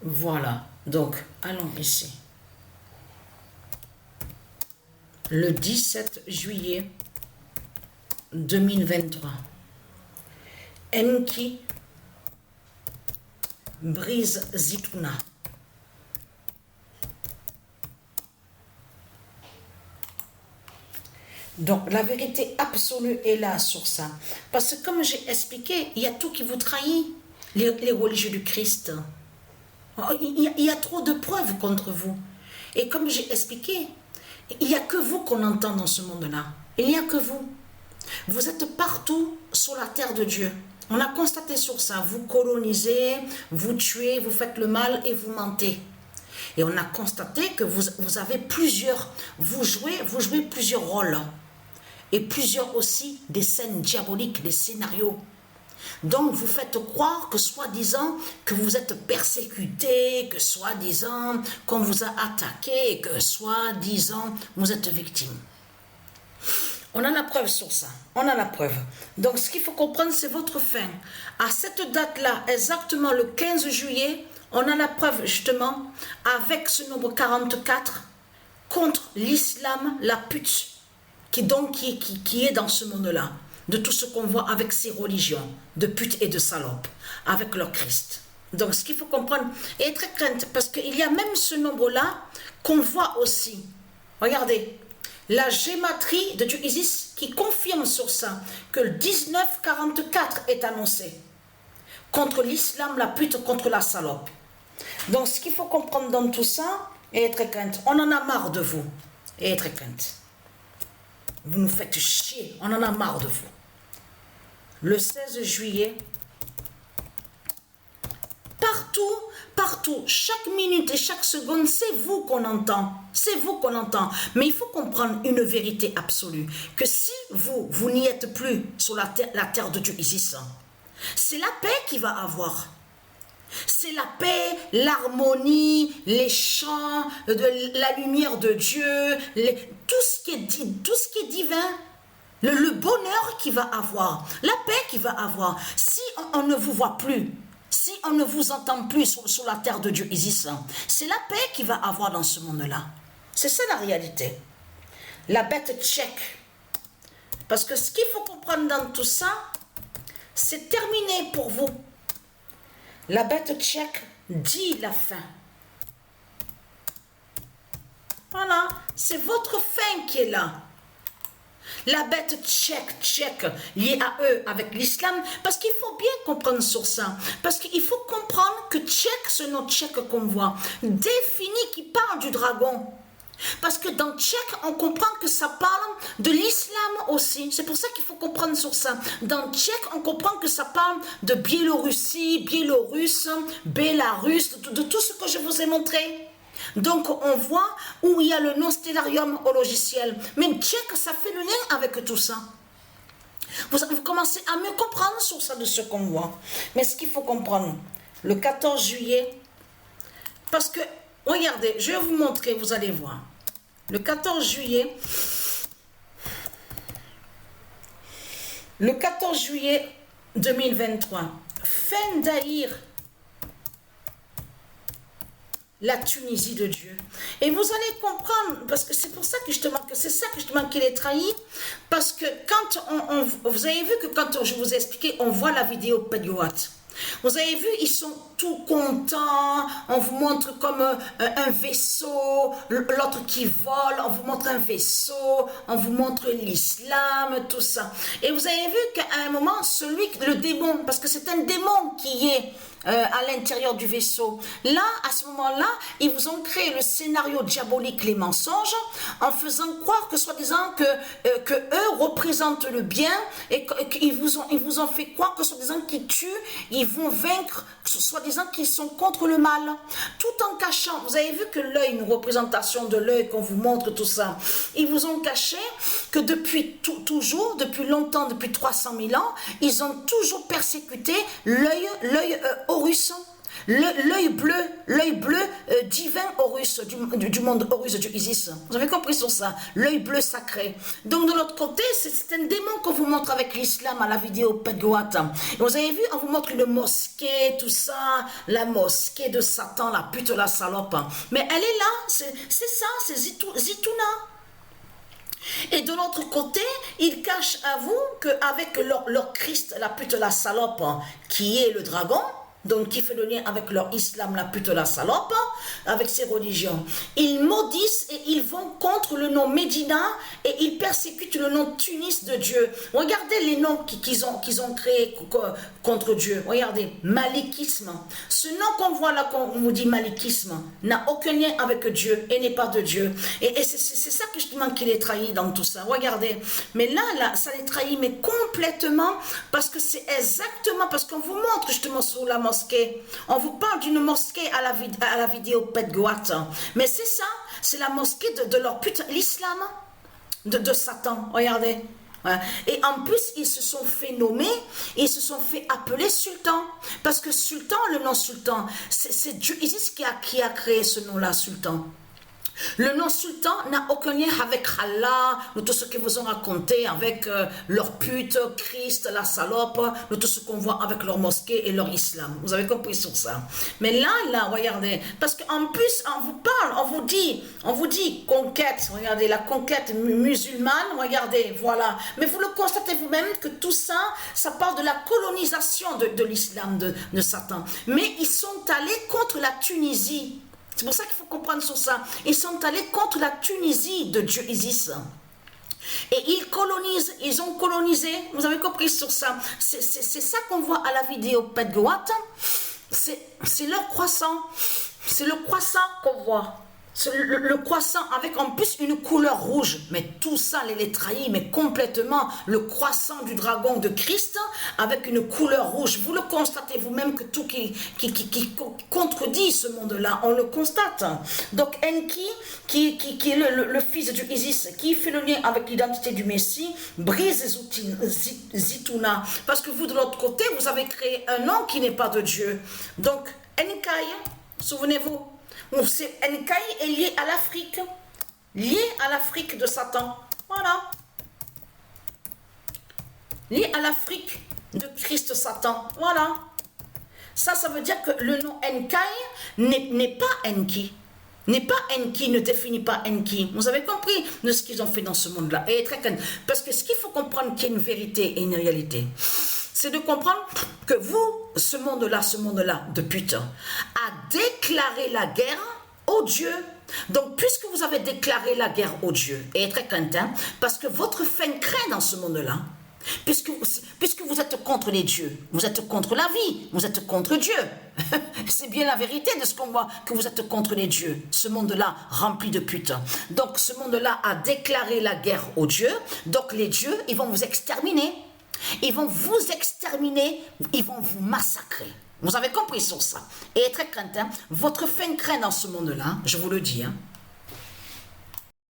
Voilà, donc allons ici. Le 17 juillet 2023. Enki brise Zitouna. Donc la vérité absolue est là sur ça. Parce que comme j'ai expliqué, il y a tout qui vous trahit, les religieux du Christ. Il y a trop de preuves contre vous. Et comme j'ai expliqué, il n'y a que vous qu'on entend dans ce monde-là. Il n'y a que vous. Vous êtes partout sur la terre de Dieu. On a constaté sur ça. Vous colonisez, vous tuez, vous faites le mal et vous mentez. Et on a constaté que vous avez plusieurs, vous jouez plusieurs rôles. Et plusieurs aussi des scènes diaboliques, des scénarios. Donc vous faites croire que soi-disant que vous êtes persécuté, que soi-disant qu'on vous a attaqué, que soi-disant vous êtes victime. On a la preuve sur ça, on a la preuve. Donc ce qu'il faut comprendre, c'est votre fin. À cette date-là, exactement le 15 juillet, on a la preuve justement avec ce nombre 44 contre l'islam, la pute, qui est dans ce monde-là. De tout ce qu'on voit avec ces religions, de putes et de salopes, avec leur Christ. Donc ce qu'il faut comprendre, et très crainte, parce qu'il y a même ce nombre-là qu'on voit aussi. Regardez, la gématrie de Dieu Isis qui confirme sur ça, que le 1944 est annoncé, contre l'islam, la pute, contre la salope. Donc ce qu'il faut comprendre dans tout ça, et très crainte, on en a marre de vous, et très crainte. Vous nous faites chier, on en a marre de vous. Le 16 juillet, partout, chaque minute et chaque seconde, c'est vous qu'on entend. C'est vous qu'on entend. Mais il faut comprendre une vérité absolue. Que si vous n'y êtes plus sur la terre de Dieu ici, c'est la paix qui va avoir. C'est la paix, l'harmonie, les chants, la lumière de Dieu, tout ce qui est divin. Le bonheur qu'il va avoir, la paix qu'il va avoir, si on ne vous voit plus, si on ne vous entend plus sur la terre de Dieu Isis, c'est la paix qu'il va avoir dans ce monde-là. C'est ça la réalité. La bête tchèque. Parce que ce qu'il faut comprendre dans tout ça, c'est terminé pour vous. La bête tchèque dit la fin. Voilà, c'est votre fin qui est là. La bête tchèque, liée à eux avec l'islam, parce qu'il faut bien comprendre sur ça. Parce qu'il faut comprendre que tchèque, ce nom tchèque qu'on voit, définit qui parle du dragon. Parce que dans tchèque, on comprend que ça parle de l'islam aussi. C'est pour ça qu'il faut comprendre sur ça. Dans tchèque, on comprend que ça parle de Biélorussie, Biélorusse, Bélarus, de tout ce que je vous ai montré. Donc on voit où il y a le nom stellarium au logiciel. Même tchèque, ça fait le lien avec tout ça. Vous commencez à mieux comprendre sur ça de ce qu'on voit. Mais ce qu'il faut comprendre, le 14 juillet, parce que, regardez, je vais vous montrer, vous allez voir. Le 14 juillet, le 14 juillet 2023, fin d'haïr la Tunisie de Dieu. Et vous allez comprendre, parce que c'est pour ça que justement, que c'est ça que justement qu'il est trahi, parce que quand vous avez vu que quand je vous ai expliqué, on voit la vidéo Pedioat. Vous avez vu, ils sont tout contents, on vous montre comme un vaisseau, l'autre qui vole, on vous montre un vaisseau, on vous montre l'islam, tout ça. Et vous avez vu qu'à un moment, le démon, parce que c'est un démon qui est à l'intérieur du vaisseau. Là, à ce moment-là, ils vous ont créé le scénario diabolique, les mensonges, en faisant croire que soi-disant que eux représentent le bien et qu'ils vous ont fait croire que soi-disant qu'ils tuent, ils vont vaincre, soi-disant qu'ils sont contre le mal. Tout en cachant, vous avez vu que l'œil, une représentation de l'œil qu'on vous montre, tout ça, ils vous ont caché que depuis toujours, depuis longtemps, depuis 300 000 ans, ils ont toujours persécuté l'œil Horus. L'œil bleu divin Horus, du monde Horus du Isis. Vous avez compris sur ça? L'œil bleu sacré. Donc de l'autre côté, c'est un démon qu'on vous montre avec l'islam à la vidéo Pedgoat. Vous avez vu, on vous montre une mosquée, tout ça, la mosquée de Satan, la pute, la salope. Mais elle est là, c'est ça, c'est Zitouna. Et de l'autre côté, ils cachent à vous qu'avec leur Christ, la pute, la salope, qui est le dragon, donc qui fait le lien avec leur islam, la pute, la salope, avec ses religions, ils maudissent et ils vont contre le nom Médina et ils persécutent le nom Tunis de Dieu. Regardez les noms qu'ils ont créés contre Dieu. Regardez, malikisme. Ce nom qu'on voit là, qu'on vous dit malikisme, n'a aucun lien avec Dieu et n'est pas de Dieu. Et c'est ça que justement qui les trahit dans tout ça. Regardez, mais là, ça les trahit, mais complètement, parce que c'est exactement, parce qu'on vous montre justement sur la mosquée. On vous parle d'une mosquée à la vidéo Pedgoat. Mais c'est ça, c'est la mosquée de leur pute, l'islam de Satan. Regardez. Et en plus, ils se sont fait nommer, ils se sont fait appeler sultan. Parce que sultan, le nom sultan, c'est Dieu Isis qui a créé ce nom-là, sultan. Le nom sultan n'a aucun lien avec Allah, ou tout ce qu'ils vous ont raconté, avec leur pute, Christ, la salope, ou tout ce qu'on voit avec leur mosquée et leur islam. Vous avez compris sur ça. Mais là, regardez, parce qu'en plus, on vous parle, on vous dit conquête, regardez, la conquête musulmane, regardez, voilà. Mais vous le constatez vous-même que tout ça, ça parle de la colonisation de l'islam de Satan. Mais ils sont allés contre la Tunisie. C'est pour ça qu'il faut comprendre sur ça. Ils sont allés contre la Tunisie de Dieu Isis. Et ils ont colonisé. Vous avez compris sur ça. C'est ça qu'on voit à la vidéo Pedgoat. C'est leur croissant. C'est le croissant qu'on voit. Le croissant avec en plus une couleur rouge, mais tout ça les trahit, mais complètement. Le croissant du dragon de Christ avec une couleur rouge. Vous le constatez vous-même que tout qui contredit ce monde-là, on le constate. Donc Enki, qui est le fils du Isis, qui fait le lien avec l'identité du Messie, brise Zitouna. Parce que vous de l'autre côté, vous avez créé un nom qui n'est pas de Dieu. Donc Enkai, souvenez-vous. Enkai est lié à l'Afrique. Lié à l'Afrique de Satan. Voilà. Lié à l'Afrique de Christ Satan. Voilà. Ça veut dire que le nom Enkai n'est pas Enki. N'est pas Enki, ne définit pas Enki. Vous avez compris de ce qu'ils ont fait dans ce monde-là. Et très parce que ce qu'il faut comprendre qu'il y a une vérité et une réalité, c'est de comprendre que vous, ce monde-là de pute, a déclaré la guerre au Dieu. Donc, puisque vous avez déclaré la guerre au Dieu, et très content, parce que votre fin craint dans ce monde-là, puisque vous êtes contre les dieux, vous êtes contre la vie, vous êtes contre Dieu. C'est bien la vérité de ce qu'on voit, que vous êtes contre les dieux. Ce monde-là rempli de putes. Donc, ce monde-là a déclaré la guerre aux dieux. Donc, les dieux, ils vont vous exterminer. Ils vont vous exterminer, ils vont vous massacrer. Vous avez compris sur ça. Et très craintin, votre fin craint dans ce monde-là, je vous le dis, hein,